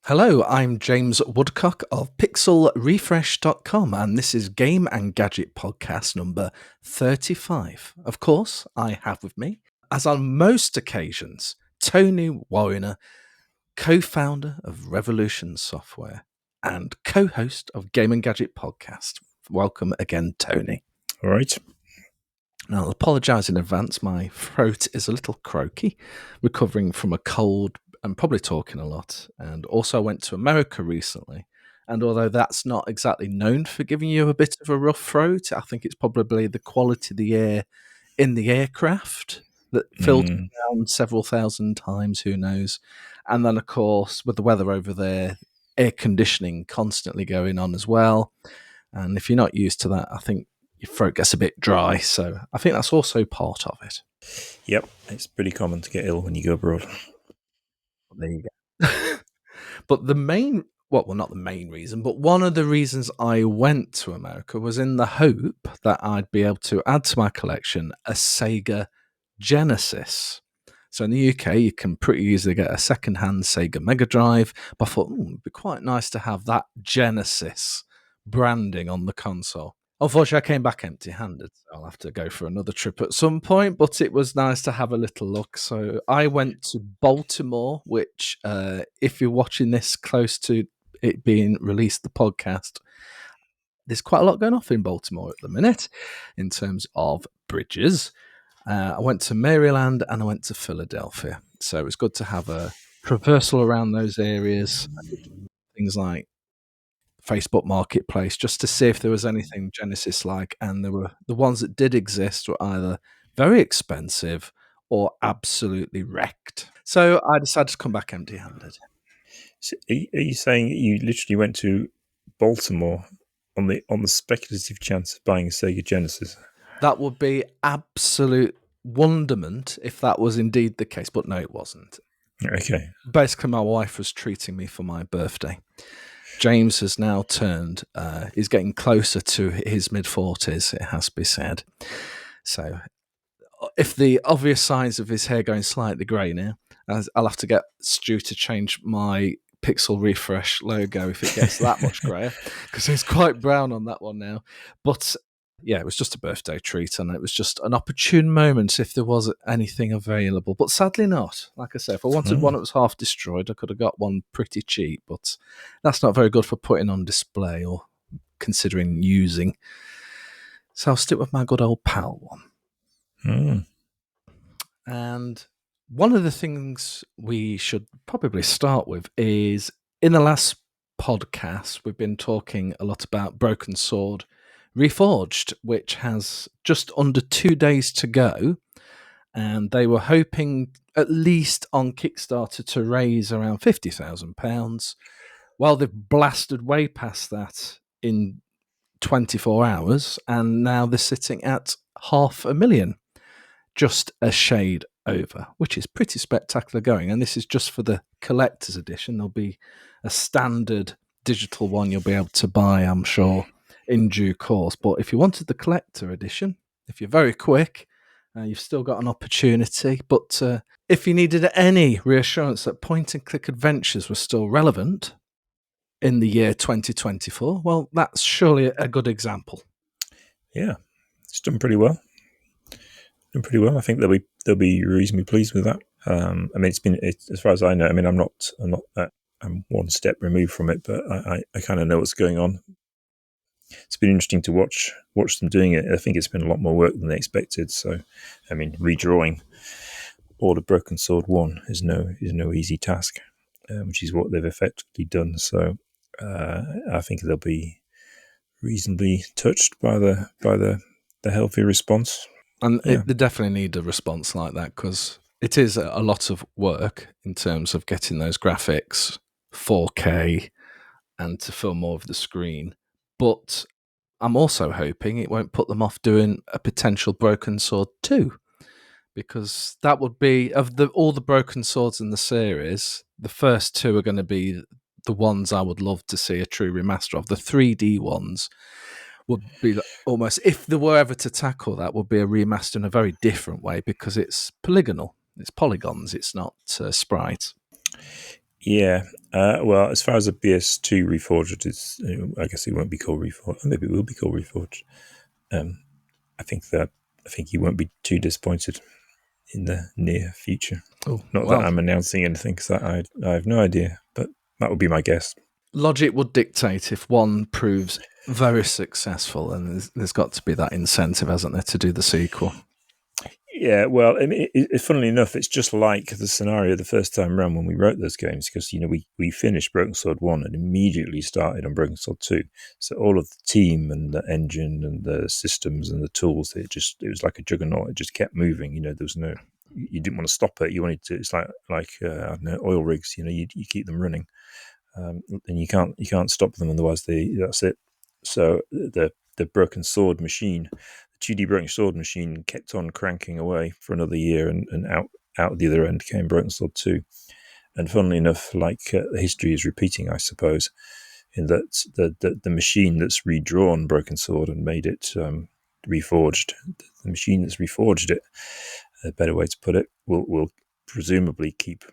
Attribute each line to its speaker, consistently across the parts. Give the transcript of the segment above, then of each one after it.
Speaker 1: Hello, I'm James Woodcock of pixelrefresh.com, and this is Game and Gadget podcast number 35. Of course, I have with me, as on most occasions, Tony Warriner, co-founder of Revolution Software and co-host of Game and Gadget podcast. Welcome again, Tony.
Speaker 2: All right.
Speaker 1: Now, I'll apologise in advance. My throat is a little croaky, recovering from a cold. I'm probably talking a lot. And also, I went to America recently. And although that's not exactly known for giving you a bit of a rough throat, I think it's probably the quality of the air in the aircraft that filters down several thousand times, who knows. And then, of course, with the weather over there, air conditioning constantly going on as well. And if you're not used to that, I think your throat gets a bit dry. So I think that's also part of it.
Speaker 2: Yep. It's pretty common to get ill when you go abroad.
Speaker 1: There you go. But the main, well, not the main reason, but one of the reasons I went to America was in the hope that I'd be able to add to my collection a SEGA Genesis. So in the UK, you can pretty easily get a second-hand Sega Mega Drive. But I thought, it'd be quite nice to have that Genesis branding on the console. Unfortunately, I came back empty-handed, so I'll have to go for another trip at some point, but it was nice to have a little look. So I went to Baltimore, which, if you're watching this close to it being released, the podcast, there's quite a lot going off in Baltimore at the minute in terms of bridges. I went to Maryland and I went to Philadelphia. So it was good to have a traversal around those areas. Things like Facebook Marketplace, just to see if there was anything Genesis-like, and there were the ones that did exist were either very expensive or absolutely wrecked. So I decided to come back empty-handed.
Speaker 2: So are you saying you literally went to Baltimore on the speculative chance of buying a Sega Genesis?
Speaker 1: That would be absolute wonderment if that was indeed the case, but no, it wasn't.
Speaker 2: Okay.
Speaker 1: Basically, my wife was treating me for my birthday. James has now turned, he's getting closer to his mid-40s, it has to be said. So if the obvious signs of his hair going slightly grey now, I'll have to get Stu to change my Pixel Refresh logo if it gets that much greyer, because it's quite brown on that one now. But yeah, it was just a birthday treat, and it was just an opportune moment if there was anything available. But sadly not. Like I said, if I wanted one that was half destroyed, I could have got one pretty cheap, but that's not very good for putting on display or considering using. So I'll stick with my good old PAL one. And one of the things we should probably start with is, in the last podcast, we've been talking a lot about Broken Sword Reforged, which has just under 2 days to go. And they were hoping, at least on Kickstarter, to raise around £50,000. Well, they've blasted way past that in 24 hours, and now they're sitting at $500,000, just a shade over, which is pretty spectacular going. And this is just for the collector's edition. There'll be a standard digital one you'll be able to buy, I'm sure, in due course. But if you wanted the collector edition, if you're very quick, you've still got an opportunity. But if you needed any reassurance that point-and-click adventures were still relevant in the year 2024, well, that's surely a good example.
Speaker 2: Yeah, it's done pretty well. I think they'll be reasonably pleased with that. I mean, it's as far as I know. I mean, I'm one step removed from it, but I kind of know what's going on. It's been interesting to watch them doing it. I think it's been a lot more work than they expected. So, I mean, redrawing all of Broken Sword 1 is no easy task, which is what they've effectively done. So, I think they'll be reasonably touched by the healthy response.
Speaker 1: And they definitely need a response like that, because it is a lot of work in terms of getting those graphics 4K and to fill more of the screen. But I'm also hoping it won't put them off doing a potential Broken Sword 2, because that would be, of all the Broken Swords in the series, the first two are going to be the ones I would love to see a true remaster of. The 3D ones would be almost, if there were ever to tackle that, would be a remaster in a very different way, because it's polygonal. It's polygons. It's not sprites.
Speaker 2: Yeah. Well, as far as the PS2 Reforged is, I guess it won't be called Reforged. Maybe it will be called Reforged. I think you won't be too disappointed in the near future.
Speaker 1: Oh,
Speaker 2: Not that
Speaker 1: well,
Speaker 2: I'm announcing anything, because I have no idea, but that would be my guess.
Speaker 1: logic would dictate if one proves very successful, and there's got to be that incentive, hasn't there, to do the sequel.
Speaker 2: Yeah, well, I mean, funnily enough, it's just like the scenario the first time around when we wrote those games, because we finished Broken Sword 1 and immediately started on Broken Sword 2. So all of the team and the engine and the systems and the tools, it was like a juggernaut. It just kept moving. There was no, you didn't want to stop it. You wanted to. It's like I don't know, oil rigs. You keep them running, and you can't stop them, otherwise that's it. So the Broken Sword machine, the 2D Broken Sword machine, kept on cranking away for another year, and out the other end came Broken Sword 2. And funnily enough, the history is repeating, I suppose, in that the machine that's redrawn Broken Sword and made it reforged, the machine that's reforged it, a better way to put it, will presumably keep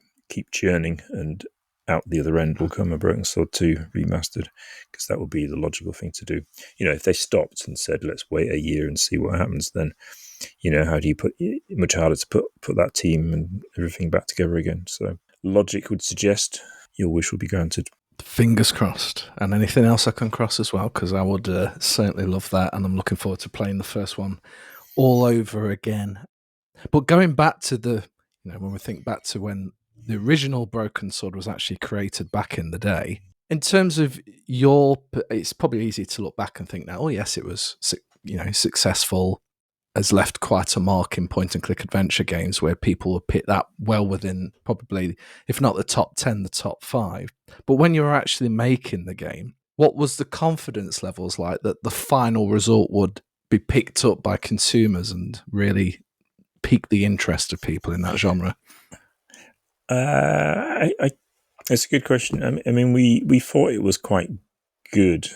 Speaker 2: churning, and out the other end will come a Broken Sword 2 remastered, because that would be the logical thing to do. If they stopped and said, let's wait a year and see what happens, then, how do you much harder to put that team and everything back together again. So logic would suggest your wish will be granted.
Speaker 1: Fingers crossed. And anything else I can cross as well, because I would certainly love that, and I'm looking forward to playing the first one all over again. But going back to when we think back to when the original Broken Sword was actually created back in the day, in terms of it's probably easy to look back and think now, oh yes, it was successful, has left quite a mark in point-and-click adventure games where people would pick that well within probably, if not the top 10, the top 5. But when you were actually making the game, what was the confidence levels like that the final result would be picked up by consumers and really pique the interest of people in that genre?
Speaker 2: It's a good question. I mean, we thought it was quite good.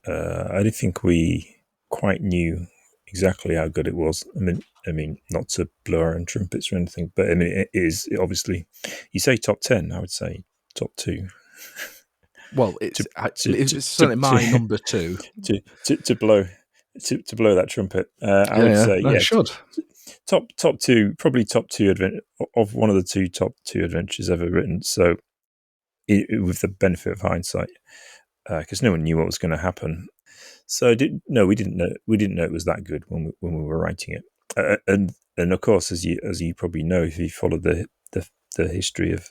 Speaker 2: I don't think we quite knew exactly how good it was. I mean, not to blow our own trumpets or anything, but I mean, it is obviously. You say top 10, I would say top 2.
Speaker 1: Well, it's certainly my number 2.
Speaker 2: To blow that trumpet. I would say,
Speaker 1: no,
Speaker 2: yeah,
Speaker 1: should.
Speaker 2: top 2, probably top 2 of one of the top 2 adventures ever written. So, with the benefit of hindsight, because no one knew what was going to happen. So we didn't know it was that good when we were writing it. And of course, as you probably know, if you follow the history of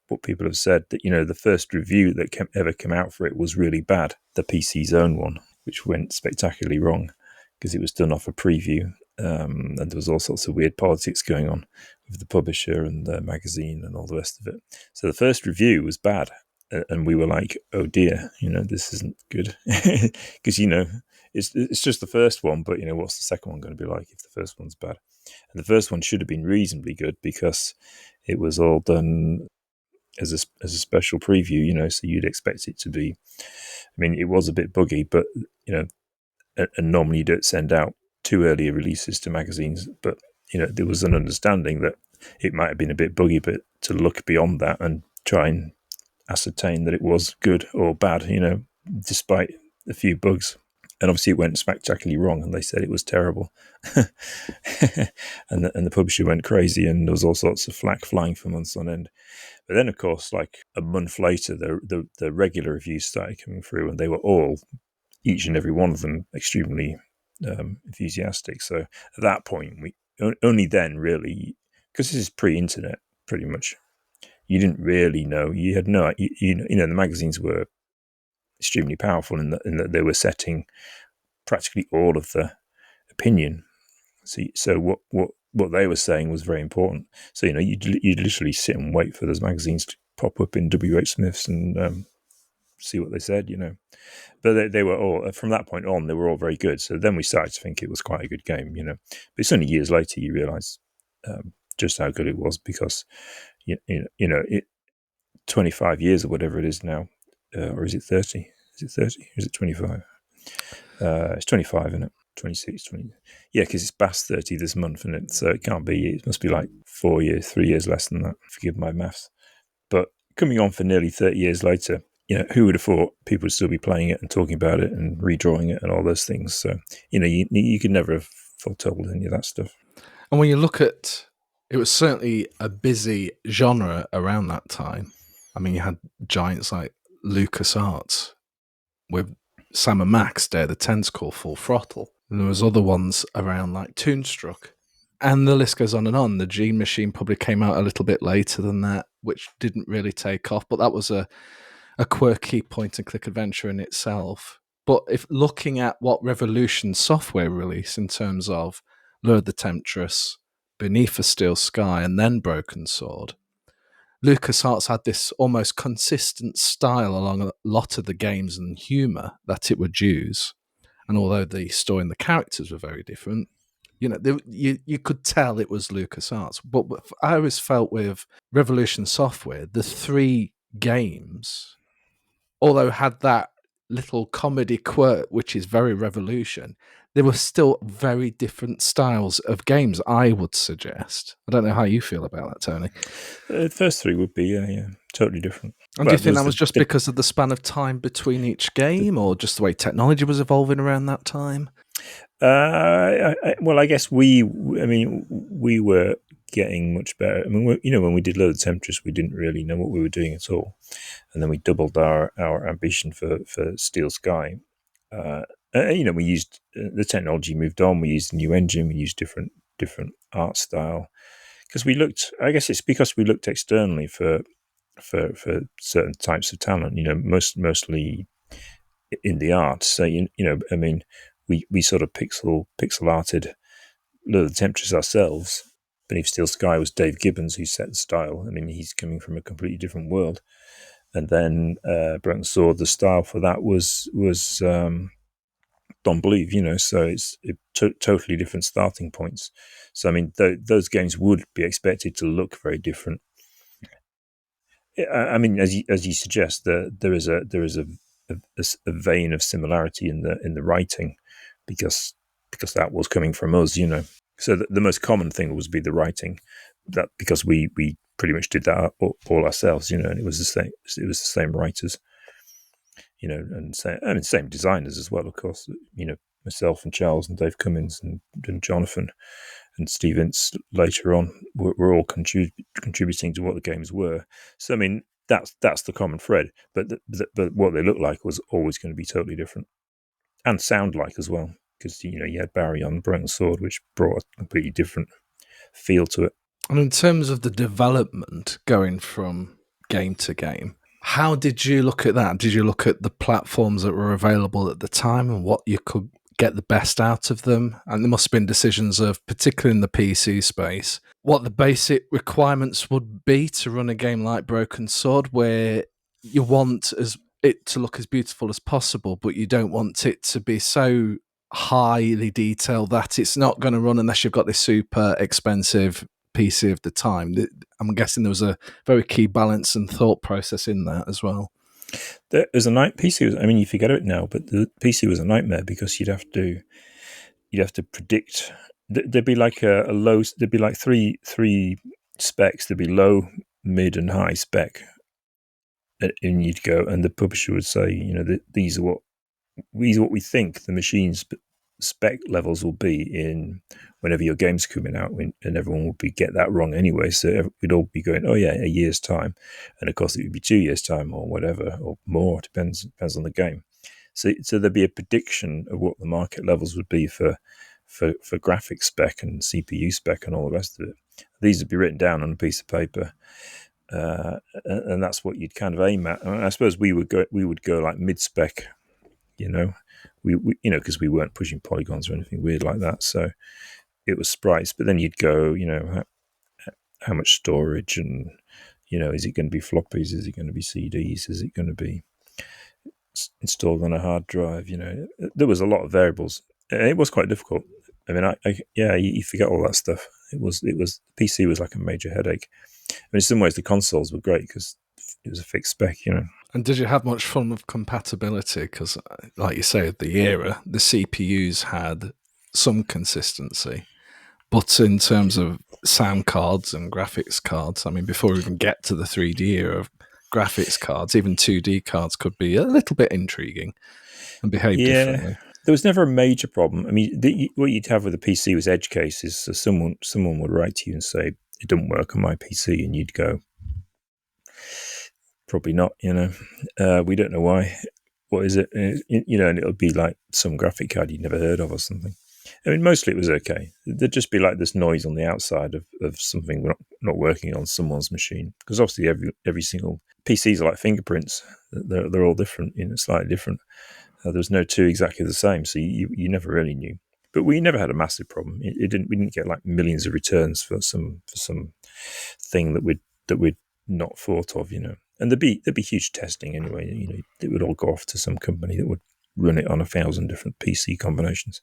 Speaker 2: what people have said, that the first review that ever came out for it was really bad, the PC Zone one, which went spectacularly wrong because it was done off a preview, and there was all sorts of weird politics going on with the publisher and the magazine and all the rest of it. So the first review was bad, and we were like, oh dear, this isn't good, because it's just the first one, but what's the second one going to be like if the first one's bad? And the first one should have been reasonably good because it was all done as a special preview, so you'd expect it to be. I mean, it was a bit buggy, but and normally you don't send out too early releases to magazines, but there was an understanding that it might have been a bit buggy, but to look beyond that and try and ascertain that it was good or bad, despite a few bugs. And obviously it went spectacularly wrong, and they said it was terrible. and the publisher went crazy, and there was all sorts of flack flying for months on end. But then, of course, like a month later, the regular reviews started coming through, and they were all, each and every one of them, extremely enthusiastic. So at that point, we only then really, because this is pre-internet, pretty much, you didn't really know. You had no, the magazines were extremely powerful in that they were setting practically all of the opinion. So what they were saying was very important. So you'd literally sit and wait for those magazines to pop up in WH Smith's and see what they said. But they were all, from that point on, they were all very good. So then we started to think it was quite a good game. But it's only years later you realise just how good it was, because 25 years or whatever it is now, or is it 30? Is it 30? Or is it 25? It's 25, isn't it? 26, 20. Yeah, because it's past 30 this month, isn't it? So it can't be, it must be like 3 years less than that. Forgive my maths. But coming on for nearly 30 years later, who would have thought people would still be playing it and talking about it and redrawing it and all those things? So, you could never have foretold any of that stuff.
Speaker 1: And when you look at, it was certainly a busy genre around that time. I mean, you had giants like LucasArts with Sam and Max, Day of the Tentacle, Full Throttle. And there was other ones around like Toonstruck. And the list goes on and on. The Gene Machine probably came out a little bit later than that, which didn't really take off. But that was a quirky point-and-click adventure in itself. But if looking at what Revolution Software released in terms of Lure of the Temptress, Beneath a Steel Sky, and then Broken Sword, LucasArts had this almost consistent style along a lot of the games and humour that it would use. And although the story and the characters were very different, you could tell it was LucasArts. But I always felt with Revolution Software, the 3 games, although had that little comedy quirk, which is very Revolution, they were still very different styles of games, I would suggest. I don't know how you feel about that, Tony.
Speaker 2: The first 3 would be, yeah, totally different.
Speaker 1: And do you think that was just because of the span of time between each game, or just the way technology was evolving around that time?
Speaker 2: Well, I guess we were getting much better. I mean, when we did Lure of the Temptress, we didn't really know what we were doing at all, and then we doubled our ambition for Steel Sky. We used the technology moved on. We used a new engine. We used different art style because we looked. I guess it's because we looked externally for certain types of talent. Mostly in the art. So we sort of pixel arted Lure of the Temptress ourselves. Beneath Steel Sky was Dave Gibbons who set the style. I mean, he's coming from a completely different world. And then Broken Sword, the style for that was Don Bluth, so it's totally different starting points. So, I mean, those games would be expected to look very different. I mean, as you suggest, there is a vein of similarity in the writing because that was coming from us, So the most common thing would be the writing, that because we pretty much did that all ourselves, and it was the same. It was the same writers, and same designers as well, of course. Myself and Charles and Dave Cummins and Jonathan and Steve Ince later on were all contributing to what the games were. So I mean that's the common thread, but what they looked like was always going to be totally different, and sound like as well, because you had Barry on Broken Sword, which brought a completely different feel to it.
Speaker 1: And in terms of the development going from game to game, how did you look at that? Did you look at the platforms that were available at the time and what you could get the best out of them? And there must have been decisions of, particularly in the PC space, what the basic requirements would be to run a game like Broken Sword, where you want it to look as beautiful as possible, but you don't want it to be so highly detailed that it's not going to run unless you've got this super expensive PC of the time. I'm guessing there was a very key balance and thought process in that as well.
Speaker 2: There was a PC. I mean, you forget it now, but the PC was a nightmare because you'd have to predict. There'd be like a low. There'd be like three specs. There'd be low, mid, and high spec, and you'd go, and the publisher would say, these are what we think the machine's spec levels will be in whenever your game's coming out, and everyone would get that wrong anyway. So we'd all be going, oh yeah, a year's time, and of course it would be 2 years' time or whatever, or more. Depends on the game. So there'd be a prediction of what the market levels would be for graphics spec and CPU spec and all the rest of it. These would be written down on a piece of paper, and that's what you'd kind of aim at. I suppose we would go like mid spec, we because we weren't pushing polygons or anything weird like that. So it was sprites, but then you'd go, how much storage, and is it going to be floppies? Is it going to be CDs? Is it going to be installed on a hard drive? There was a lot of variables. It was quite difficult. I mean, you forget all that stuff. It was PC was like a major headache. I mean, in some ways the consoles were great because it was a fixed spec,
Speaker 1: And did you have much fun with compatibility? Because, like you say, the era, the CPUs had some consistency. But in terms of sound cards and graphics cards, I mean, before we even get to the 3D era, graphics cards, even 2D cards, could be a little bit intriguing and behave differently.
Speaker 2: There was never a major problem. I mean, what you'd have with a PC was edge cases. So someone would write to you and say, it doesn't work on my PC, and you'd go, probably not, we don't know why. What is it? And it would be like some graphic card you'd never heard of or something. I mean, mostly it was okay. There'd just be like this noise on the outside of something not working on someone's machine. Because obviously every single PCs are like fingerprints. They're all different, slightly different. There was no two exactly the same, so you never really knew. But we never had a massive problem. We didn't get like millions of returns for some thing that we'd not thought of, And there'd be huge testing anyway. It would all go off to some company that would run it on 1,000 different PC combinations.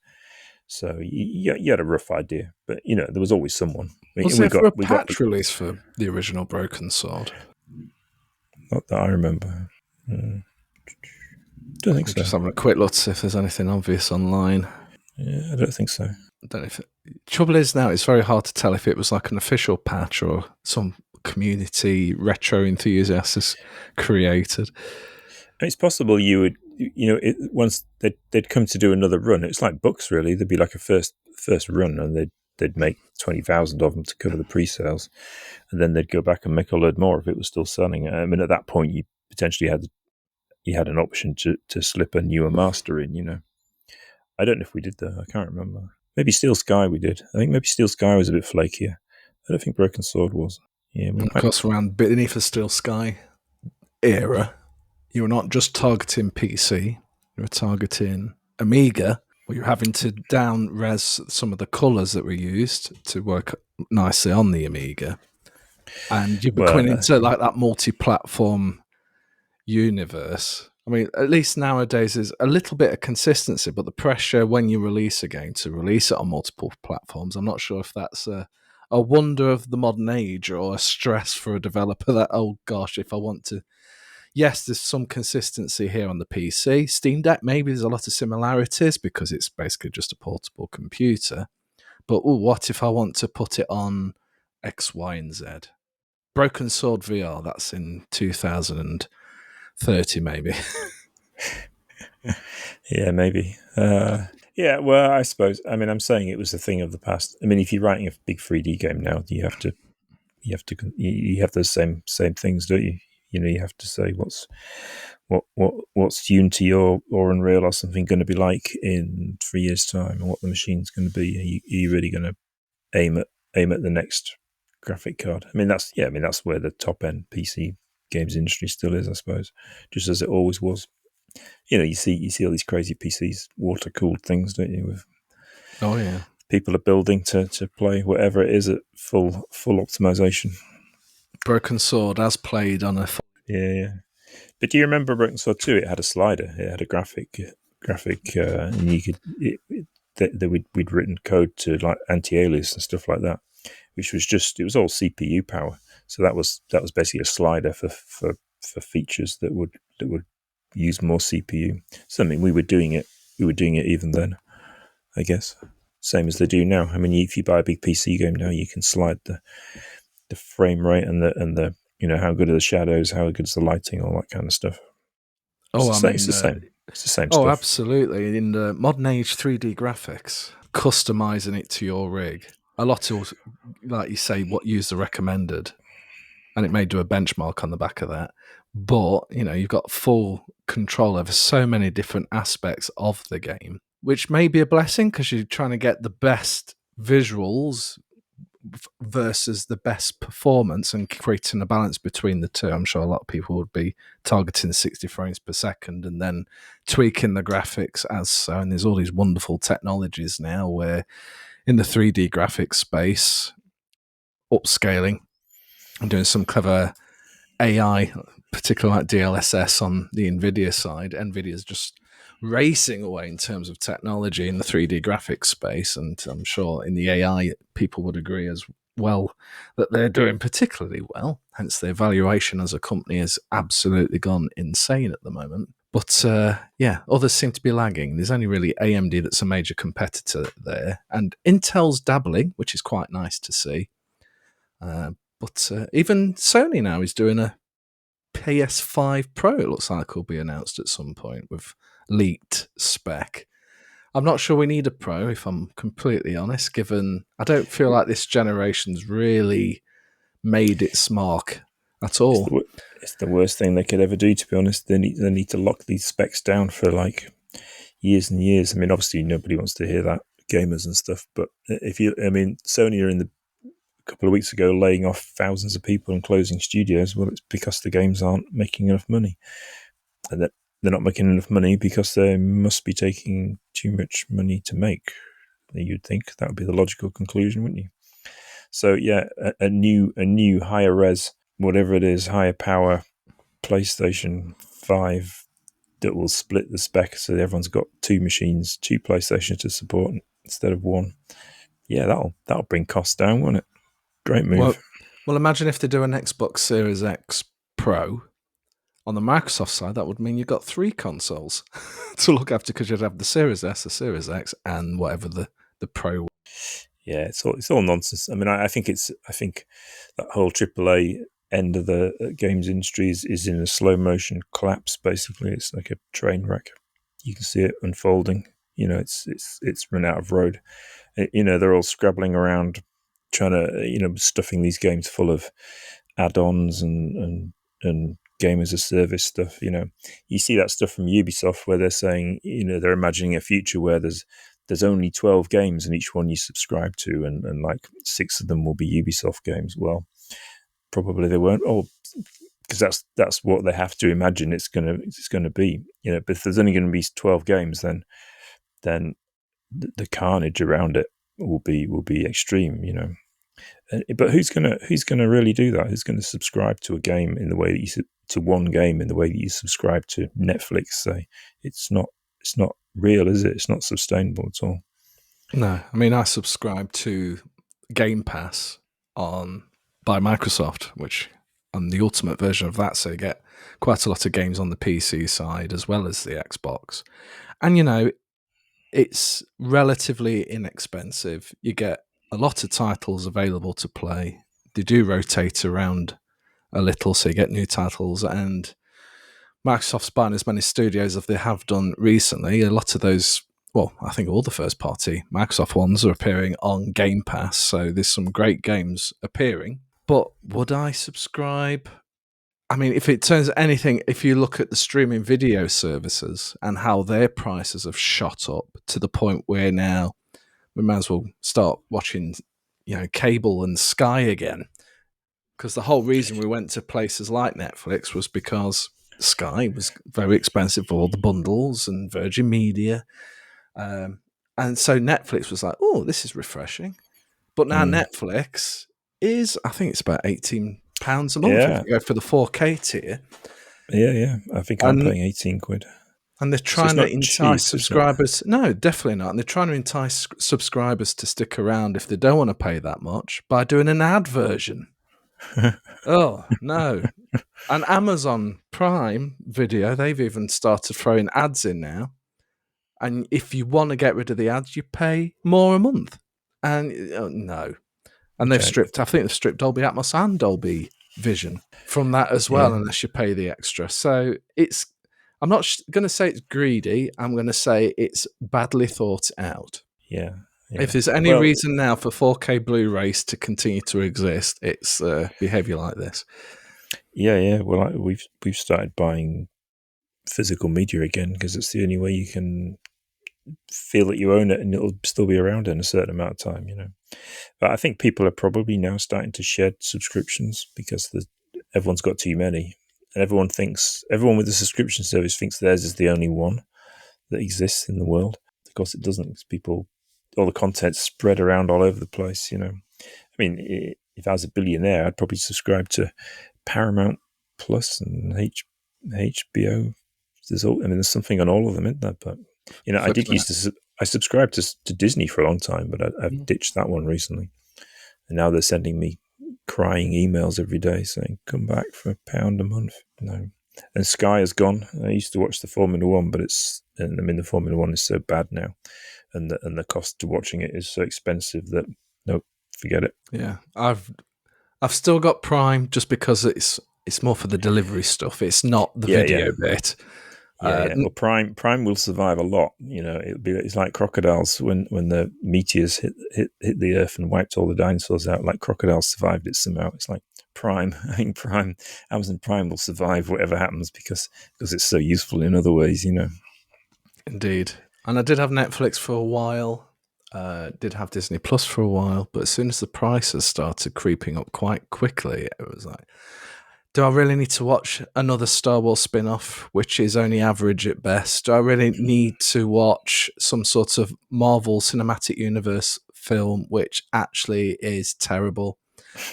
Speaker 2: So you had a rough idea, but there was always someone.
Speaker 1: Was there a patch release for the original Broken Sword?
Speaker 2: Not that I remember. Don't think so.
Speaker 1: Just having a quick look to see if there's anything obvious online.
Speaker 2: Yeah, I don't think so.
Speaker 1: I don't know if trouble is now it's very hard to tell if it was like an official patch or some community retro enthusiasts created.
Speaker 2: It's possible you would, once they'd come to do another run. It's like books, really. There'd be like a first run, and they'd make 20,000 of them to cover the pre-sales, and then they'd go back and make a load more if it was still selling. I mean, at that point, you potentially had an option to slip a newer master in. I don't know if we did that. I can't remember. Maybe Steel Sky we did. I think maybe Steel Sky was a bit flakier. I don't think Broken Sword was. Yeah,
Speaker 1: of course, around beneath the Steel Sky era, you were not just targeting PC, you were targeting Amiga, where you're having to down-res some of the colours that were used to work nicely on the Amiga. And you're coming into like that multi-platform universe. I mean, at least nowadays there's a little bit of consistency, but the pressure when you release a game to release it on multiple platforms, I'm not sure if that's a wonder of the modern age or a stress for a developer that, oh gosh, if I want to... Yes, there's some consistency here on the PC. Steam Deck, maybe there's a lot of similarities because it's basically just a portable computer. But what if I want to put it on X, Y, and Z? Broken Sword VR, that's in 2030 maybe.
Speaker 2: Yeah, maybe. Yeah, well, I suppose. I mean, I'm saying it was a thing of the past. I mean, if you're writing a big 3D game now, you have those same things, don't you? You have to say what's Unity or Unreal or something going to be like in 3 years' time, and what the machine's going to be. Are you really going to aim at the next graphic card? I mean, that's where the top end PC games industry still is, I suppose, just as it always was. You see all these crazy PCs, water cooled things, don't you? People are building to play whatever it is at full optimization.
Speaker 1: Broken Sword as played on a...
Speaker 2: Yeah. But do you remember Broken Sword 2? It had a slider. It had a graphic, and you could... we'd written code to like anti-alias and stuff like that, which was it was all CPU power. So that was basically a slider for features that would use more CPU. So I mean, we were doing it even then, I guess. Same as they do now. I mean, if you buy a big PC game now, you can slide the frame rate and the how good are the shadows, how good is the lighting, all that kind of stuff. It's the same stuff.
Speaker 1: Oh, absolutely. In the modern age 3D graphics, customizing it to your rig, a lot of, like you say, what user recommended, and it may do a benchmark on the back of that. But, you've got full control over so many different aspects of the game, which may be a blessing because you're trying to get the best visuals versus the best performance and creating a balance between the two. I'm sure a lot of people would be targeting 60 frames per second and then tweaking the graphics as so. And there's all these wonderful technologies now where in the 3D graphics space, upscaling and doing some clever AI, particularly like DLSS on the NVIDIA side. NVIDIA's just racing away in terms of technology in the 3D graphics space, and I'm sure in the AI people would agree as well that they're doing particularly well, hence their valuation as a company has absolutely gone insane at the moment. But others seem to be lagging. There's only really AMD that's a major competitor there, and Intel's dabbling, which is quite nice to see. But even Sony now is doing a PS5 Pro, it looks like, will be announced at some point with leaked spec. I'm not sure we need a Pro, if I'm completely honest, given I don't feel like this generation's really made its mark at all.
Speaker 2: It's the worst thing they could ever do, to be honest. They need to lock these specs down for like years and years. I mean, obviously nobody wants to hear that, gamers and stuff, but Sony are a couple of weeks ago laying off thousands of people and closing studios. Well, it's because the games aren't making enough money, and that they're not making enough money because they must be taking too much money to make. You'd think that would be the logical conclusion, wouldn't you? So yeah, a new higher res, whatever it is, higher power PlayStation 5 that will split the spec so everyone's got two machines, two PlayStations to support instead of one. Yeah, that'll bring costs down, won't it? Great move.
Speaker 1: Well, imagine if they do an Xbox Series X Pro. On the Microsoft side, that would mean you've got 3 consoles to look after, because you'd have the Series S, the Series X, and whatever the Pro.
Speaker 2: Yeah, it's all nonsense. I mean, I think that whole AAA end of the games industry is in a slow motion collapse. Basically, it's like a train wreck. You can see it unfolding. It's run out of road. They're all scrabbling around, trying to stuffing these games full of add-ons and game as a service stuff. You see that stuff from Ubisoft where they're saying they're imagining a future where there's only 12 games and each one you subscribe to, and like 6 of them will be Ubisoft games. Well, probably they won't. Oh, because that's what they have to imagine it's gonna be. But if there's only going to be 12 games, then the carnage around it will be extreme. But who's gonna really do that? Who's going to subscribe to a game in the way that to one game in the way that you subscribe to Netflix? Say it's not real, is it? It's not sustainable at all.
Speaker 1: No, I mean, I subscribe to Game Pass by Microsoft, which on the ultimate version of that, so you get quite a lot of games on the PC side as well as the Xbox, and it's relatively inexpensive. You get a lot of titles available to play. They do rotate around a little, so you get new titles, and Microsoft's buying as many studios as they have done recently. A lot of those, well, I think all the first-party Microsoft ones are appearing on Game Pass, so there's some great games appearing. But would I subscribe? I mean, if it turns anything, if you look at the streaming video services and how their prices have shot up to the point where now we might as well start watching, cable and Sky again. Because the whole reason we went to places like Netflix was because Sky was very expensive for all the bundles and Virgin Media. And so Netflix was like, oh, this is refreshing. But now Netflix is, I think it's about £18 a month if you go for the 4K tier.
Speaker 2: Yeah. I think I'm paying 18 quid.
Speaker 1: And they're trying to entice subscribers. No, definitely not. And they're trying to entice subscribers to stick around if they don't want to pay that much by doing an ad version. Oh, no. And Amazon Prime Video, they've even started throwing ads in now. And if you want to get rid of the ads, you pay more a month. And no. And I think they've stripped Dolby Atmos and Dolby Vision from that as well, unless you pay the extra. So I'm not going to say it's greedy. I'm going to say it's badly thought out.
Speaker 2: Yeah.
Speaker 1: If there's any reason now for 4K Blu-rays to continue to exist, it's behaviour like this.
Speaker 2: Yeah. Well, we've started buying physical media again because it's the only way you can feel that you own it and it'll still be around in a certain amount of time. But I think people are probably now starting to shed subscriptions because everyone's got too many, and everyone with a subscription service thinks theirs is the only one that exists in the world. Of course, it doesn't. All the content's spread around all over the place. I mean, if I was a billionaire, I'd probably subscribe to Paramount Plus and HBO. There's something on all of them, isn't there? But I subscribed to Disney for a long time, but I've ditched that one recently. And now they're sending me crying emails every day saying, come back for £1 a month. No. And Sky has gone. I used to watch the Formula One, but the Formula One is so bad now. And the cost to watching it is so expensive that, nope, forget it.
Speaker 1: Yeah. I've still got Prime just because It's more for the delivery stuff. It's not the
Speaker 2: Yeah,
Speaker 1: video bit.
Speaker 2: Yeah. Well, Prime will survive a lot. It's like crocodiles when the meteors hit the earth and wiped all the dinosaurs out. Like crocodiles survived it somehow. It's like Prime. I mean, Amazon Prime will survive whatever happens because it's so useful in other ways.
Speaker 1: Indeed. And I did have Netflix for a while. Did have Disney Plus for a while, but as soon as the prices started creeping up quite quickly, it was like, do I really need to watch another Star Wars spin-off, which is only average at best? Do I really need to watch some sort of Marvel Cinematic Universe film, which actually is terrible,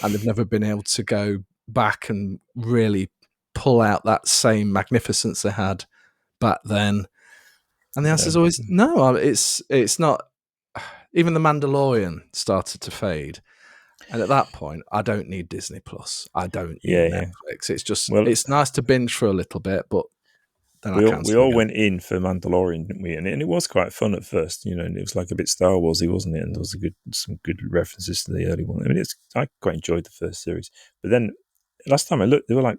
Speaker 1: and they've never been able to go back and really pull out that same magnificence they had back then? And the answer is always no. It's not. Even The Mandalorian started to fade. And at that point, I don't need Disney Plus. I don't need Netflix. It's just, it's nice to binge for a little bit, but then I can't.
Speaker 2: We all went in for Mandalorian, didn't we? And it was quite fun at first, and it was like a bit Star Warsy, wasn't it? And there was some good references to the early one. I mean, I quite enjoyed the first series, but then last time I looked, there were like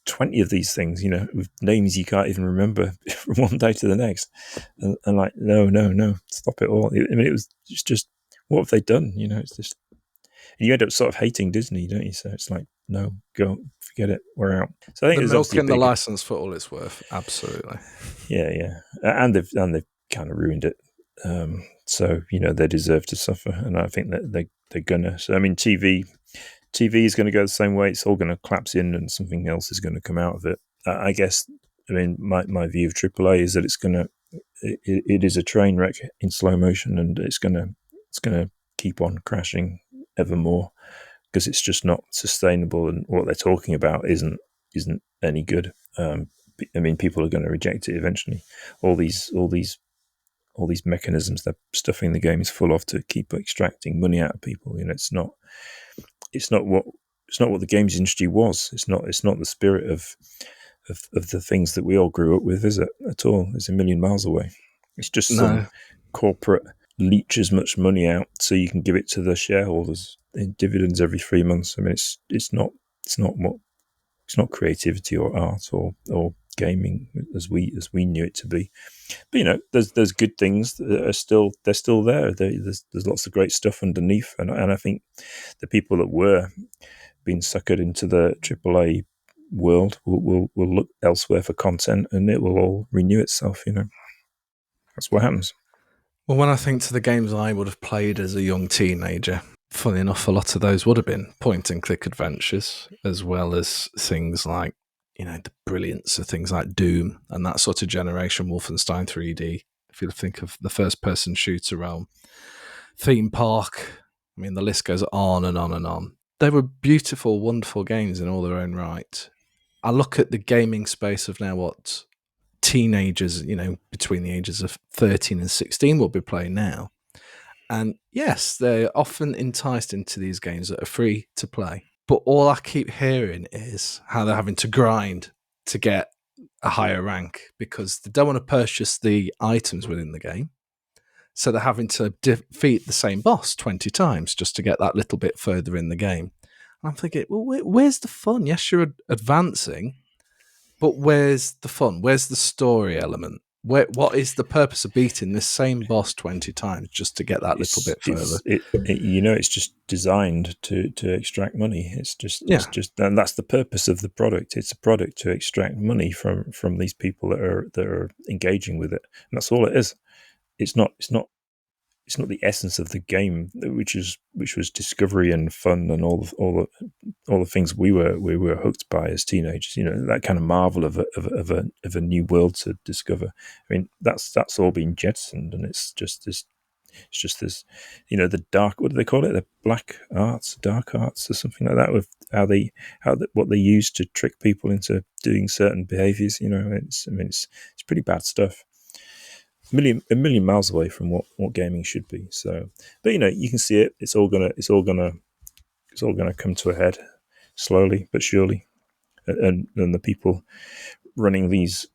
Speaker 2: 20 of these things, with names you can't even remember from one day to the next. And like, no, stop it all. I mean, it's just, what have they done? It's just, and you end up sort of hating Disney, don't you? So it's like, no, go, forget it, we're out. So I think
Speaker 1: they're milking the license for all it's worth. Absolutely.
Speaker 2: Yeah. And they've kind of ruined it. So, they deserve to suffer. And I think that they're gonna. So, I mean, TV is going to go the same way. It's all going to collapse in, and something else is going to come out of it. I guess. I mean, my view of AAA is that it is a train wreck in slow motion, and it's going to keep on crashing ever more because it's just not sustainable, and what they're talking about isn't any good. I mean, people are going to reject it eventually. All these mechanisms they're stuffing the games full of to keep extracting money out of people. It's not what the games industry was. It's not the spirit of the things that we all grew up with, is it? At all? It's a million miles away. It's just some corporate leech as much money out so you can give it to the shareholders in dividends every 3 months. I mean, it's not creativity or art or gaming as we knew it to be. But there's good things that they're still there. There's lots of great stuff underneath, and I think the people that were being suckered into the AAA world will look elsewhere for content, and it will all renew itself. That's what happens.
Speaker 1: Well, when I think to the games I would have played as a young teenager, funny enough, a lot of those would have been point-and-click adventures, as well as things like, the brilliance of things like Doom and that sort of generation, Wolfenstein 3D. If you think of the first-person shooter realm, Theme Park, I mean, the list goes on and on and on. They were beautiful, wonderful games in all their own right. I look at the gaming space of now what teenagers, between the ages of 13 and 16 will be playing now. And yes, they're often enticed into these games that are free to play. But all I keep hearing is how they're having to grind to get a higher rank because they don't want to purchase the items within the game. So they're having to defeat the same boss 20 times just to get that little bit further in the game. And I'm thinking, well, where's the fun? Yes, you're advancing, but where's the fun? Where's the story element? What is the purpose of beating this same boss 20 times just to get that little bit further?
Speaker 2: It's just designed to extract money. It's just, and that's the purpose of the product. It's a product to extract money from these people that are engaging with it, and that's all it is. It's not the essence of the game, which was discovery and fun and all the things we were hooked by as teenagers. That kind of marvel of a new world to discover. I mean, that's all been jettisoned, and it's just this, the dark. What do they call it? The dark arts, or something like that. With what they use to trick people into doing certain behaviors. It's pretty bad stuff. A million miles away from what gaming should be. So, but you can see it. It's all gonna come to a head slowly but surely, and the people running this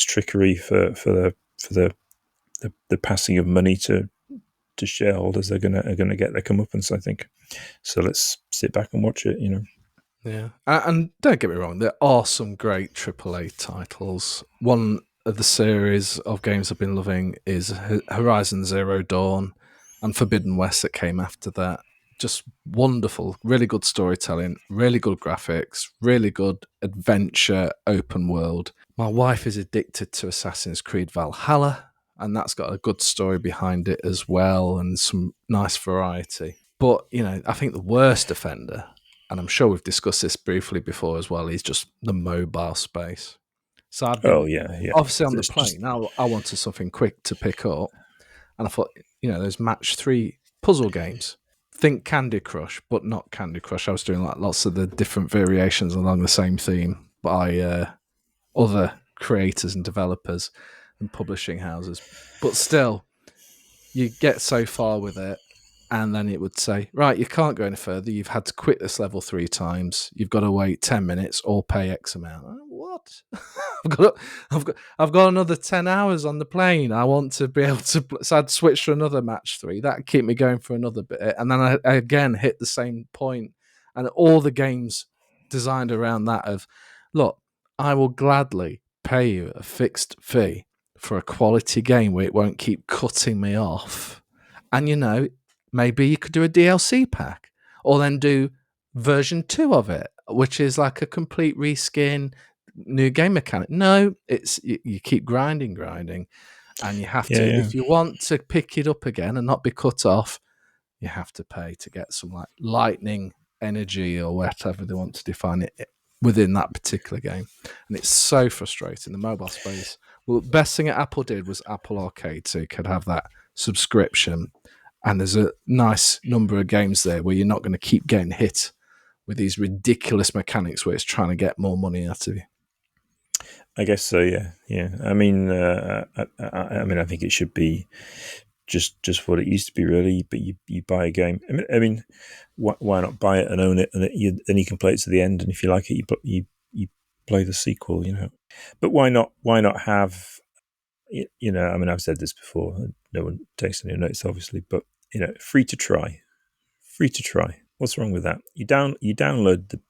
Speaker 2: trickery for the passing of money to shareholders are gonna get their comeuppance, I think. So let's sit back and watch it.
Speaker 1: Yeah, and don't get me wrong, there are some great AAA titles. One of the series of games I've been loving is Horizon Zero Dawn and Forbidden West that came after that. Just wonderful, really good storytelling, really good graphics, really good adventure, open world. My wife is addicted to Assassin's Creed Valhalla, and that's got a good story behind it as well, and some nice variety. But, I think the worst offender, and I'm sure we've discussed this briefly before as well, is just the mobile space. So I've
Speaker 2: Oh
Speaker 1: been,
Speaker 2: yeah, yeah.
Speaker 1: obviously on the
Speaker 2: It's just
Speaker 1: plane, I wanted something quick to pick up. And I thought, those match 3 puzzle games. Think Candy Crush, but not Candy Crush. I was doing like lots of the different variations along the same theme by other creators and developers and publishing houses. But still, you get so far with it, and then it would say, right, you can't go any further. You've had to quit this level 3 times. You've got to wait 10 minutes or pay X amount. What? I've got another 10 hours on the plane. I want to be able to. So I'd switch to another match 3. That'd keep me going for another bit. And then I again hit the same point. And all the games designed around that of, look, I will gladly pay you a fixed fee for a quality game where it won't keep cutting me off. And maybe you could do a DLC pack or then do version 2 of it, which is like a complete reskin, new game mechanic. No, it's you keep grinding, and you have to,
Speaker 2: yeah.
Speaker 1: if you want to pick it up again and not be cut off, you have to pay to get some like lightning energy or whatever they want to define it within that particular game. And it's so frustrating, the mobile space. Well, the best thing that Apple did was Apple Arcade, so you could have that subscription. And there's a nice number of games there where you're not going to keep getting hit with these ridiculous mechanics where it's trying to get more money out of you.
Speaker 2: I guess so. Yeah, yeah. I mean, I think it should be just what it used to be, really. But you buy a game. I mean, why not buy it and own it, and then you can play it to the end. And if you like it, you play the sequel. But why not? Why not have? I mean, I've said this before. No one takes any notes, obviously. But free to try. Free to try. What's wrong with that? You download the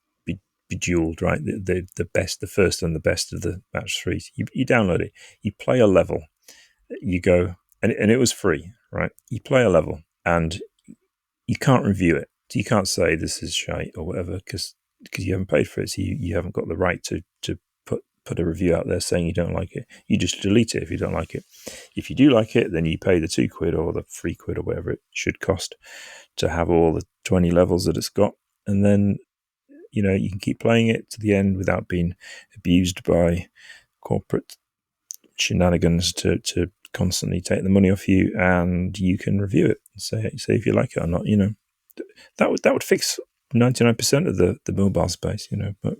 Speaker 2: Bejeweled, right? The best, the first and the best of the match 3s. You download it. You play a level. You go, and it was free, right? You play a level, and you can't review it. So you can't say this is shite or whatever because you haven't paid for it. So you haven't got the right to put a review out there saying you don't like it. You just delete it if you don't like it. If you do like it, then you pay the £2 or the £3 or whatever it should cost to have all the 20 levels that it's got, and then you can keep playing it to the end without being abused by corporate shenanigans to constantly take the money off you, and you can review it and say if you like it or not. That would fix 99% of the mobile space. But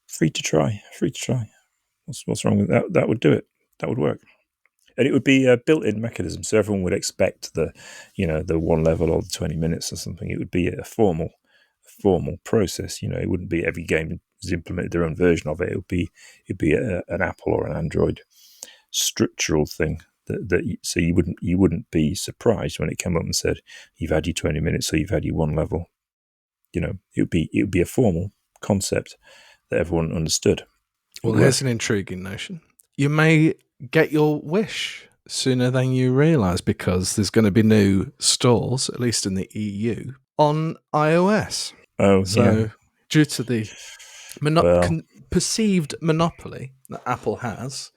Speaker 2: free to try. What's wrong with that? That would do it. That would work. And it would be a built-in mechanism, so everyone would expect the one level or the 20 minutes or something. It would be a formal process. It wouldn't be every game has implemented their own version of it. It'd be an Apple or an Android structural thing so you wouldn't be surprised when it came up and said you've had your 20 minutes or you've had your one level. It would be a formal concept that everyone understood.
Speaker 1: Well, here's an intriguing notion. You may get your wish sooner than you realise, because there's going to be new stores, at least in the EU, on iOS.
Speaker 2: Oh,
Speaker 1: so
Speaker 2: yeah.
Speaker 1: Due to the perceived monopoly that Apple has,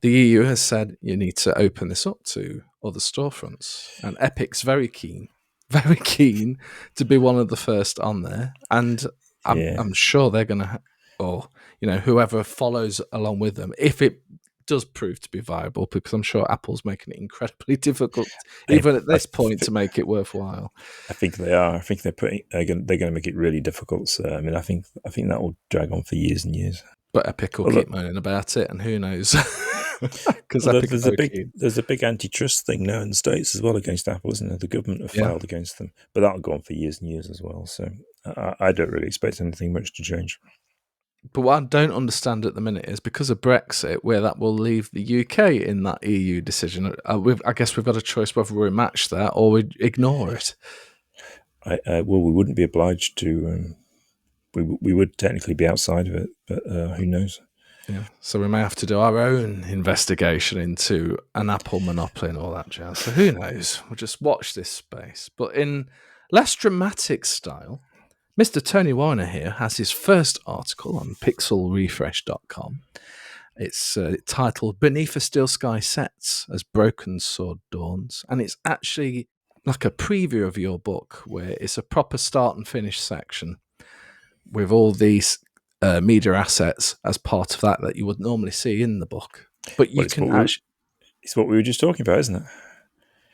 Speaker 1: the EU has said you need to open this up to other storefronts. And Epic's very keen to be one of the first on there. And I'm sure they're going to, or whoever follows along with them, if it does prove to be viable, because I'm sure Apple's making it incredibly difficult, even at this point, to make it worthwhile.
Speaker 2: I think they are. I think they're going to make it really difficult. So I mean, I think that will drag on for years and years.
Speaker 1: But Epic will keep moaning about it, and who knows? Because
Speaker 2: there's a big antitrust thing now in the States as well against Apple, isn't there? The government have filed against them, but that'll go on for years and years as well. So I don't really expect anything much to change.
Speaker 1: But what I don't understand at the minute is, because of Brexit, where that will leave the UK in that EU decision. I guess we've got a choice whether we match that or we ignore it.
Speaker 2: Well, we wouldn't be obliged to we would technically be outside of it, but who knows?
Speaker 1: Yeah. So we may have to do our own investigation into an Apple monopoly and all that jazz. So who knows? We'll just watch this space. But in less dramatic style, Mr. Tony Warriner here has his first article on pixelrefresh.com. It's titled Beneath a Steel Sky Sets as Broken Sword Dawns. And it's actually like a preview of your book, where it's a proper start and finish section with all these media assets as part of that you would normally see in the book. But you can actually...
Speaker 2: It's what we were just talking about, isn't it?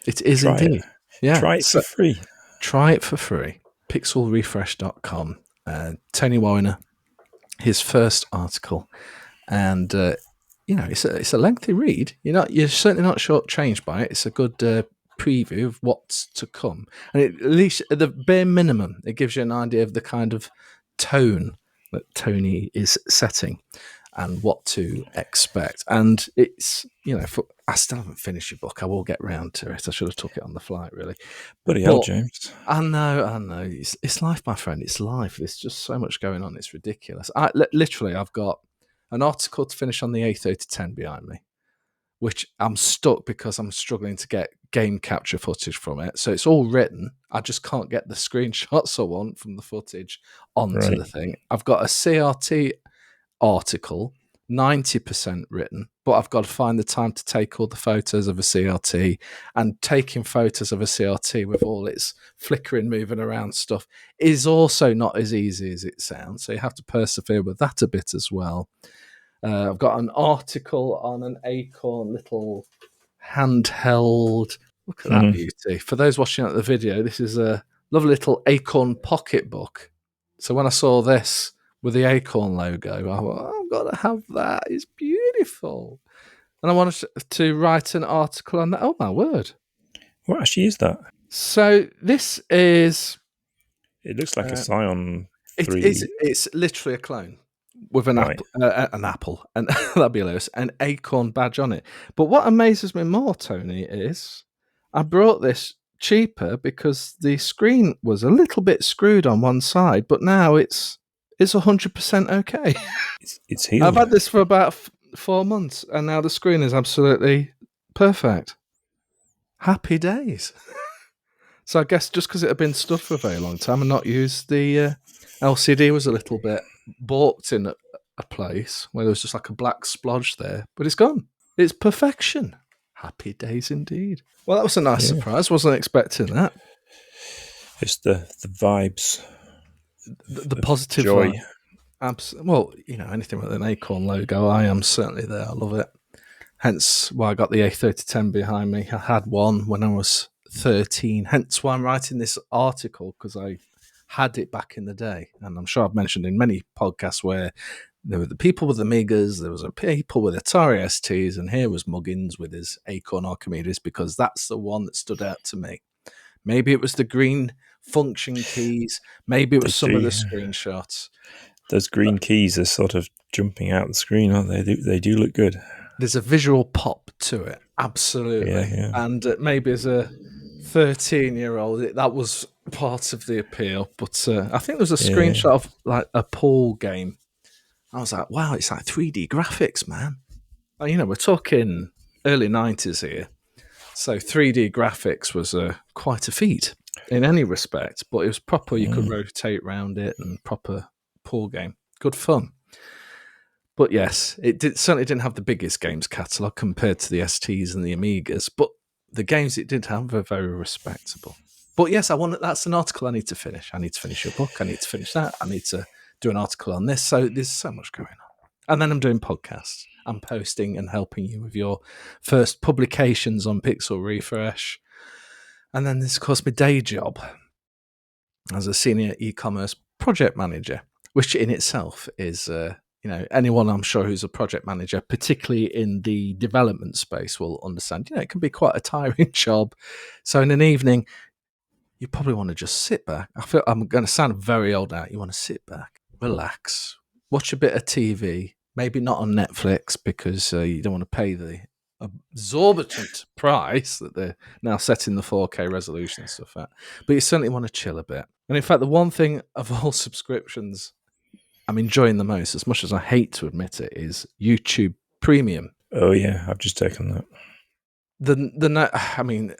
Speaker 1: It is indeed. Yeah.
Speaker 2: Try it for free.
Speaker 1: Try it for free. Pixelrefresh.com. Tony Warriner, his first article. And, it's a lengthy read. You're certainly not shortchanged by it. It's a good preview of what's to come. And at least at the bare minimum, it gives you an idea of the kind of tone that Tony is setting and what to expect. And it's, I still haven't finished your book. I will get round to it. I should have took it on the flight, really.
Speaker 2: Bloody hell, James.
Speaker 1: I know. It's life, my friend. It's life. There's just so much going on. It's ridiculous. Literally, I've got an article to finish on the A3010 behind me, which I'm stuck because I'm struggling to get game capture footage from it. So it's all written. I just can't get the screenshots I want from the footage onto the thing. I've got a CRT article, 90% written, but I've got to find the time to take all the photos of a CRT, and taking photos of a CRT with all its flickering, moving around stuff is also not as easy as it sounds. So you have to persevere with that a bit as well. I've got an article on an Acorn little handheld. Look at that beauty. For those watching at the video, this is a lovely little Acorn pocketbook. So when I saw this with the Acorn logo, I thought, I've got to have that. It's beautiful. And I wanted to write an article on that. Oh, my word.
Speaker 2: What actually is that?
Speaker 1: So this is...
Speaker 2: It looks like a Scion 3.
Speaker 1: It's literally a clone with an apple, and that'd be hilarious, an Acorn badge on it. But what amazes me more, Tony, is I brought this cheaper because the screen was a little bit screwed on one side, but now it's 100% okay.
Speaker 2: It's healed.
Speaker 1: I've had this for about 4 months, and now the screen is absolutely perfect. Happy days. So I guess just because it had been stuffed for a very long time and not used, the LCD was a little bit balked in a place where there was just like a black splodge there, but it's gone. It's perfection. Happy days indeed. Well, that was a nice surprise. Wasn't expecting that.
Speaker 2: It's the vibes.
Speaker 1: The positive
Speaker 2: joy.
Speaker 1: Well, anything with an Acorn logo, I am certainly there. I love it. Hence why I got the A3010 behind me. I had one when I was 13. Hence why I'm writing this article, because I had it back in the day. And I'm sure I've mentioned in many podcasts where there were the people with Amigas, there was a people with Atari STs, and here was Muggins with his Acorn Archimedes, because that's the one that stood out to me. Maybe it was the green function keys. Maybe it was some of the screenshots.
Speaker 2: Those green keys are sort of jumping out the screen, aren't they? They do look good.
Speaker 1: There's a visual pop to it, absolutely.
Speaker 2: Yeah.
Speaker 1: And maybe as a 13-year-old, that was part of the appeal. But I think there was a screenshot of like a pool game. I was like, wow, it's like 3D graphics, man. We're talking early 90s here. So 3D graphics was quite a feat in any respect, but it was proper. You could rotate around it, and proper pool game. Good fun. But yes, certainly didn't have the biggest games catalogue compared to the STs and the Amigas, but the games it did have were very respectable. But yes, that's an article I need to finish. I need to finish your book. I need to finish that. I need to do an article on this. So there's so much going on. And then I'm doing podcasts. I'm posting and helping you with your first publications on Pixel Refresh. And then there's, of course, my day job as a senior e-commerce project manager, which in itself is, anyone I'm sure who's a project manager, particularly in the development space, will understand, it can be quite a tiring job. So in an evening, you probably want to just sit back. I feel I'm going to sound very old now. You want to sit back, relax, watch a bit of TV, maybe not on Netflix because you don't want to pay the exorbitant price that they're now setting the 4K resolution and stuff at. But you certainly want to chill a bit. And in fact, the one thing of all subscriptions I'm enjoying the most, as much as I hate to admit it, is YouTube Premium.
Speaker 2: Oh yeah, I've just taken that.
Speaker 1: I mean,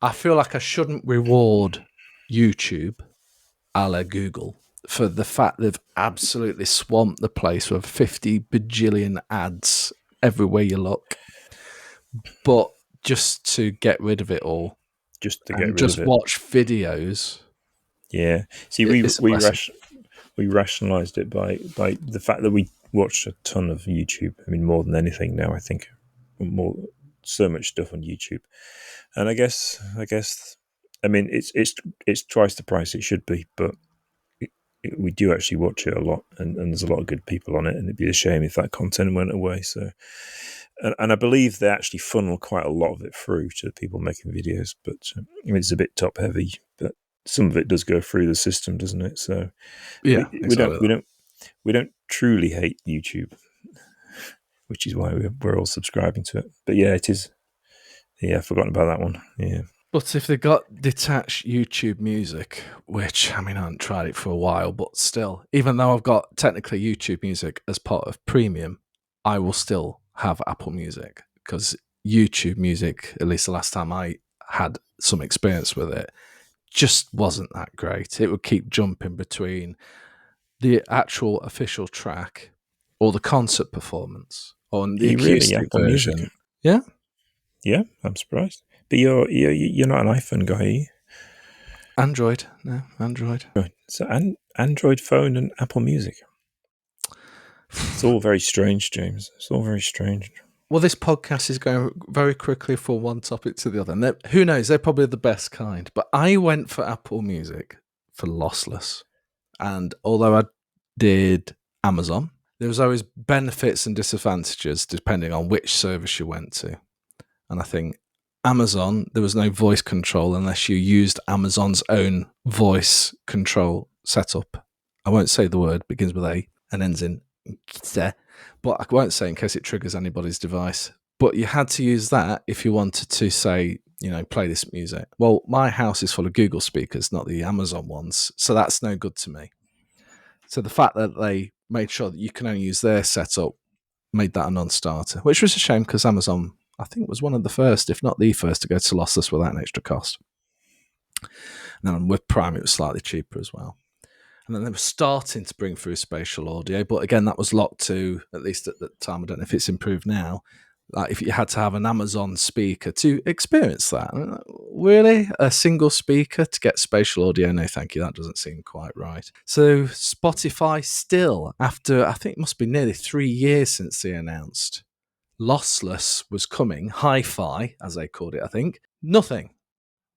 Speaker 1: I feel like I shouldn't reward YouTube, a la Google, for the fact they've absolutely swamped the place with 50 bajillion ads everywhere you look. But just to get rid of it all,
Speaker 2: Just to get
Speaker 1: and
Speaker 2: rid
Speaker 1: just
Speaker 2: of it.
Speaker 1: watch videos.
Speaker 2: Yeah. See,
Speaker 1: It's a blessing.
Speaker 2: we rationalised it by the fact that we watch a ton of YouTube. I mean, more than anything now, I think so much stuff on YouTube. And I guess, I mean, it's twice the price it should be, but we do actually watch it a lot, and there's a lot of good people on it, and it'd be a shame if that content went away. So, and I believe they actually funnel quite a lot of it through to people making videos, but I mean, it's a bit top heavy, but some of it does go through the system, doesn't it? So,
Speaker 1: Yeah,
Speaker 2: we
Speaker 1: exactly.
Speaker 2: don't truly hate YouTube, which is why we're all subscribing to it. But yeah, it is. Yeah, I've forgotten about that one. Yeah.
Speaker 1: But if they got detached YouTube Music, which, I mean, I haven't tried it for a while, but still, even though I've got technically YouTube Music as part of Premium, I will still have Apple Music, because YouTube Music, at least the last time I had some experience with it, just wasn't that great. It would keep jumping between the actual official track or the concert performance on the
Speaker 2: Are you really
Speaker 1: acoustic
Speaker 2: Apple Music?
Speaker 1: version. Yeah,
Speaker 2: Yeah, I'm surprised. But you're not an iPhone guy, are you?
Speaker 1: Android. No, Android.
Speaker 2: Right. So Android phone and Apple Music. It's all very strange, James. It's all very strange.
Speaker 1: Well, this podcast is going very quickly from one topic to the other. And who knows? They're probably the best kind. But I went for Apple Music for lossless. And although I did Amazon, there was always benefits and disadvantages depending on which service you went to. And I think Amazon, there was no voice control unless you used Amazon's own voice control setup. I won't say the word, begins with A and ends in Gte, but I won't say in case it triggers anybody's device. But you had to use that if you wanted to say, play this music. Well, my house is full of Google speakers, not the Amazon ones, so that's no good to me. So the fact that they made sure that you can only use their setup made that a non-starter, which was a shame because Amazon, I think, was one of the first, if not the first, to go to lossless without an extra cost. And then with Prime, it was slightly cheaper as well. And then they were starting to bring through spatial audio, but again, that was locked to, at least at the time, I don't know if it's improved now, like if you had to have an Amazon speaker to experience that. Really? A single speaker to get spatial audio? No, thank you. That doesn't seem quite right. So Spotify still, after, I think it must be nearly 3 years since they announced lossless was coming, hi-fi, as they called it, I think, nothing.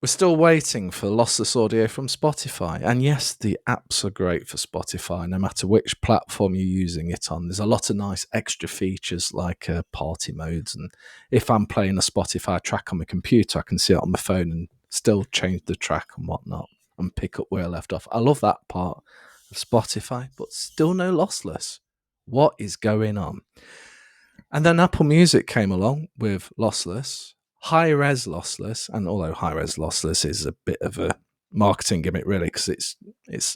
Speaker 1: We're still waiting for lossless audio from Spotify. And yes, the apps are great for Spotify, no matter which platform you're using it on. There's a lot of nice extra features like party modes. And if I'm playing a Spotify track on my computer, I can see it on my phone and still change the track and whatnot and pick up where I left off. I love that part of Spotify, but still no lossless. What is going on? And then Apple Music came along with lossless, high-res lossless, and although high-res lossless is a bit of a marketing gimmick, really, because it's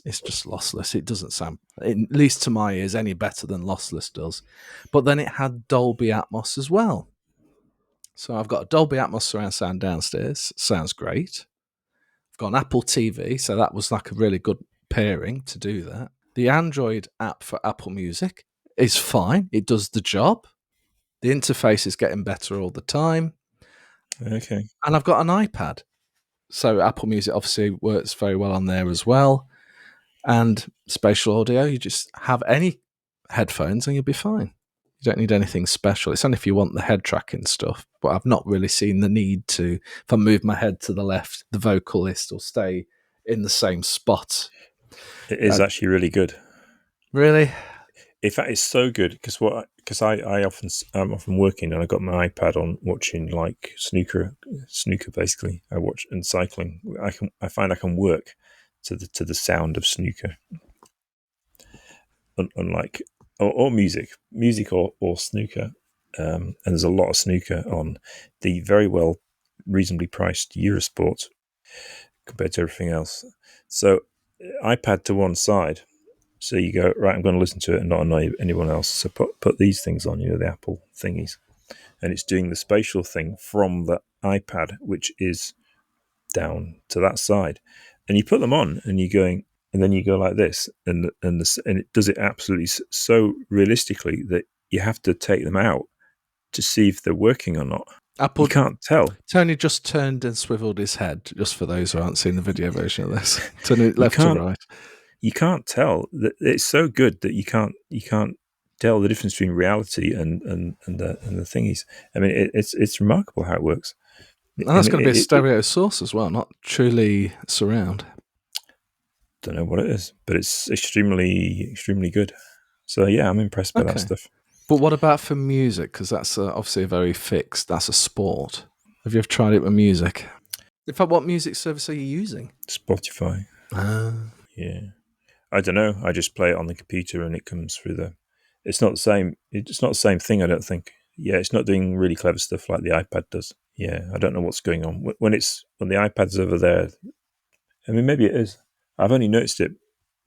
Speaker 1: just lossless. It doesn't sound, at least to my ears, any better than lossless does. But then it had Dolby Atmos as well. So I've got a Dolby Atmos surround sound downstairs. Sounds great. I've got an Apple TV, so that was like a really good pairing to do that. The Android app for Apple Music is fine. It does the job. The interface is getting better all the time.
Speaker 2: Okay.
Speaker 1: And I've got an iPad. So Apple Music obviously works very well on there as well. And spatial audio, you just have any headphones and you'll be fine. You don't need anything special. It's only if you want the head tracking stuff. But I've not really seen the need to, if I move my head to the left, the vocalist will stay in the same spot.
Speaker 2: It is actually really good.
Speaker 1: Really?
Speaker 2: In fact, it's so good because I'm often working and I got my iPad on watching like snooker basically. I watch and cycling. I find I can work to the sound of snooker, unlike or music or snooker. And there's a lot of snooker on the very well reasonably priced Eurosport compared to everything else. So iPad to one side, So you go, right, I'm going to listen to it and not annoy anyone else. So put these things on, the Apple thingies. And it's doing the spatial thing from the iPad, which is down to that side. And you put them on and you're going, and then you go like this, and it does it absolutely so realistically that you have to take them out to see if they're working or not. You can't tell.
Speaker 1: Tony just turned and swiveled his head, just for those who aren't seeing the video version of this. Turning left to right.
Speaker 2: You can't tell. That it's so good that you can't tell the difference between reality and the thingies. I mean, it's remarkable how it works.
Speaker 1: And that's going to be a stereo source as well, not truly surround.
Speaker 2: Don't know what it is, but it's extremely good. So yeah, I'm impressed by that stuff.
Speaker 1: But what about for music? Because that's obviously a very fixed. That's a sport. Have you ever tried it with music? In fact, what music service are you using?
Speaker 2: Spotify. Yeah. I don't know. I just play it on the computer and it comes through the... It's not the same. It's not the same thing, I don't think. Yeah, it's not doing really clever stuff like the iPad does. Yeah, I don't know what's going on. When the iPad's over there, I mean, maybe it is. I've only noticed it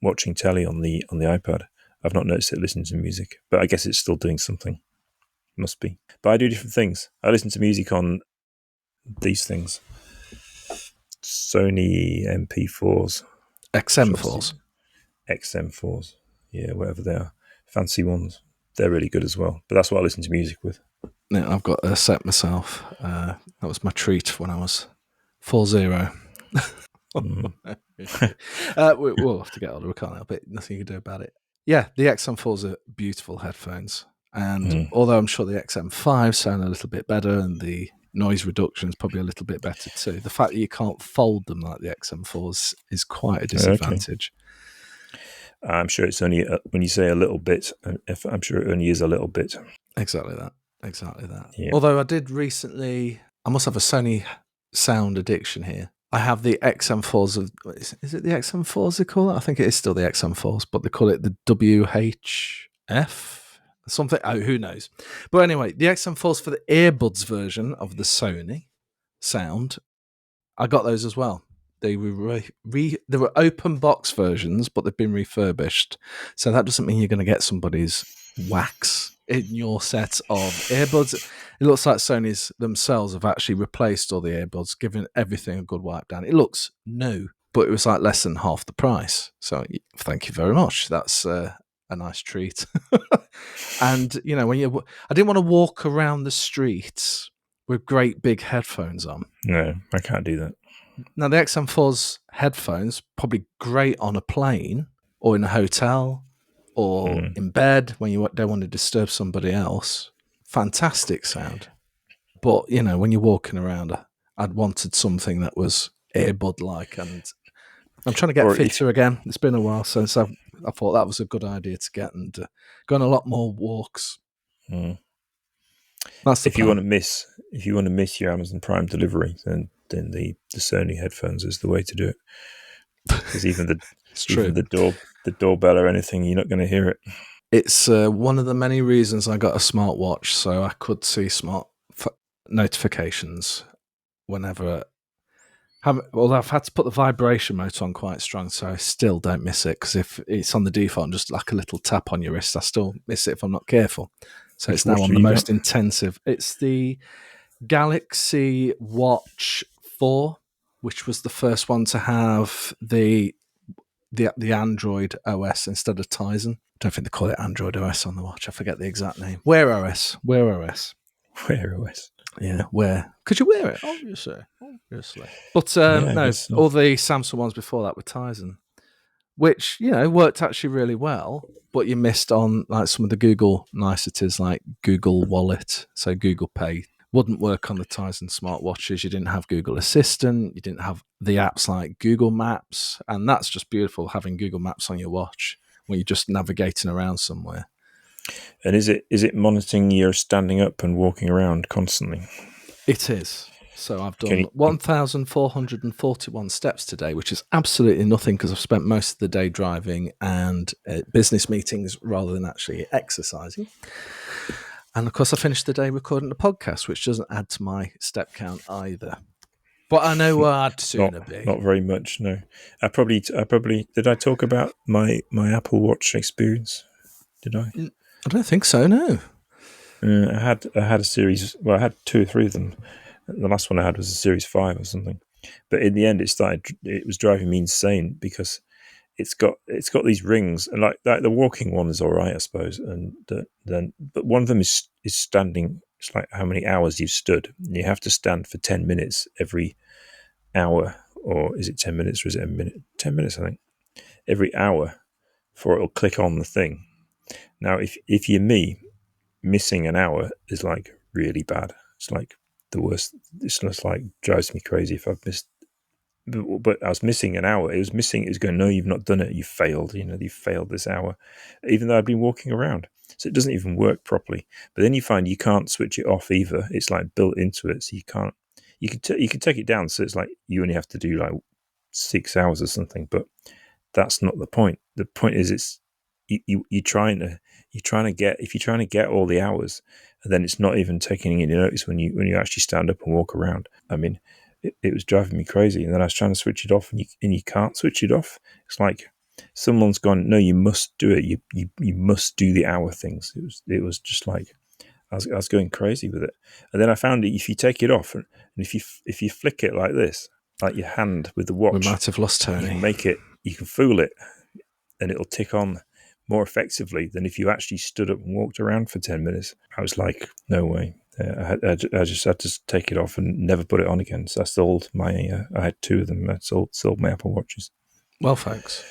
Speaker 2: watching telly on the iPad. I've not noticed it listening to music, but I guess it's still doing something. Must be. But I do different things. I listen to music on these things. Sony MP4s.
Speaker 1: XM4s.
Speaker 2: XM4s. Yeah, whatever they are. Fancy ones. They're really good as well. But that's what I listen to music with.
Speaker 1: Yeah, I've got a set myself. That was my treat when I was 40. We'll have to get older. We can't help it. Nothing you can do about it. Yeah, the XM4s are beautiful headphones. And although I'm sure the XM5 sound a little bit better and the noise reduction is probably a little bit better too, the fact that you can't fold them like the XM4s is quite a disadvantage.
Speaker 2: Okay. I'm sure it's only, when you say a little bit, I'm sure it only is a little bit.
Speaker 1: Exactly that. Yeah. Although I did recently, I must have a Sony sound addiction here. I have the XM4s is it the XM4s they call it? I think it is still the XM4s, but they call it the WHF something. Oh, who knows? But anyway, the XM4s for the earbuds version of the Sony sound, I got those as well. They were they were open box versions, but they've been refurbished. So that doesn't mean you're going to get somebody's wax in your set of earbuds. It looks like Sony's themselves have actually replaced all the earbuds, giving everything a good wipe down. It looks new, but it was like less than half the price. So thank you very much. That's a nice treat. And you know, I didn't want to walk around the streets with great big headphones on.
Speaker 2: No, I can't do that.
Speaker 1: Now the XM4's headphones probably great on a plane or in a hotel or in bed when you don't want to disturb somebody else. Fantastic sound. But, you know, when you're walking around, I'd wanted something that was earbud-like, and I'm trying to get fitter again. It's been a while since I thought that was a good idea to get, and go on a lot more walks. That's
Speaker 2: if you want to miss your Amazon Prime delivery, then the Sony headphones is the way to do it. Because even the doorbell or anything, you're not going to hear it.
Speaker 1: It's one of the many reasons I got a smartwatch, so I could see smart notifications whenever. I've had to put the vibration mode on quite strong, so I still don't miss it, because if it's on the default and just like a little tap on your wrist, I still miss it if I'm not careful. So it's now on the most intensive. It's the Galaxy Watch 4, which was the first one to have the Android OS instead of Tizen. I don't think they call it Android OS on the watch. I forget the exact name. Wear OS. Yeah, wear. Could you wear it? Obviously. But no, all the Samsung ones before that were Tizen, which, you know, worked actually really well, but you missed on like some of the Google niceties, like Google Wallet, so Google Pay wouldn't work on the Tizen smartwatches. You didn't have Google Assistant. You didn't have the apps like Google Maps. And that's just beautiful, having Google Maps on your watch when you're just navigating around somewhere.
Speaker 2: And is it monitoring your standing up and walking around constantly?
Speaker 1: It is. So I've done 1,441 steps today, which is absolutely nothing, because I've spent most of the day driving and business meetings rather than actually exercising. And of course, I finished the day recording the podcast, which doesn't add to my step count either. But I know where I'd sooner be.
Speaker 2: Not very much. No, I probably did. I talk about my Apple Watch experience? Did I?
Speaker 1: I don't think so. No.
Speaker 2: I had a series. Well, I had 2 or 3 of them. The last one I had was a Series 5 or something. But in the end, it was driving me insane because it's got these rings, and like the walking one is all right, I suppose. And but one of them is standing. It's like how many hours you've stood. And you have to stand for 10 minutes every hour, or is it 10 minutes or is it a minute? 10 minutes, I think. Every hour before it'll click on the thing. Now, if you're me, missing an hour is like really bad. It's like the worst. It's just like drives me crazy if I've missed. But I was missing an hour. It was going, no, you've not done it. You failed. You failed this hour, even though I'd been walking around. So it doesn't even work properly. But then you find you can't switch it off either. It's like built into it, so you can't. You can take it down. So it's like you only have to do like 6 hours or something. But that's not the point. The point is you're trying to get all the hours, and then it's not even taking any notice when you actually stand up and walk around. I mean, it was driving me crazy. And then I was trying to switch it off, and you can't switch it off. It's like someone's gone, no, you must do it. You must do the hour things. It was just like I was going crazy with it. And then I found if you take it off and if you flick it like this, like your hand with the watch,
Speaker 1: We might have lost Tony.
Speaker 2: You can fool it, and it'll tick on more effectively than if you actually stood up and walked around for 10 minutes. I was like, no way. I just had to take it off and never put it on again. So I sold I had 2 of them. I sold my Apple Watches.
Speaker 1: Well, folks,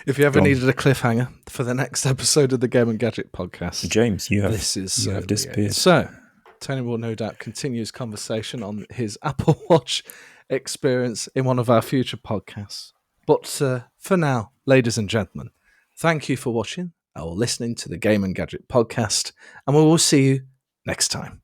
Speaker 1: if you ever needed a cliffhanger for the next episode of the Game and Gadget podcast,
Speaker 2: James, you have disappeared.
Speaker 1: So Tony will no doubt continue his conversation on his Apple Watch experience in one of our future podcasts. But for now, ladies and gentlemen, thank you for watching or listening to the Game and Gadget podcast, and we will see you next time.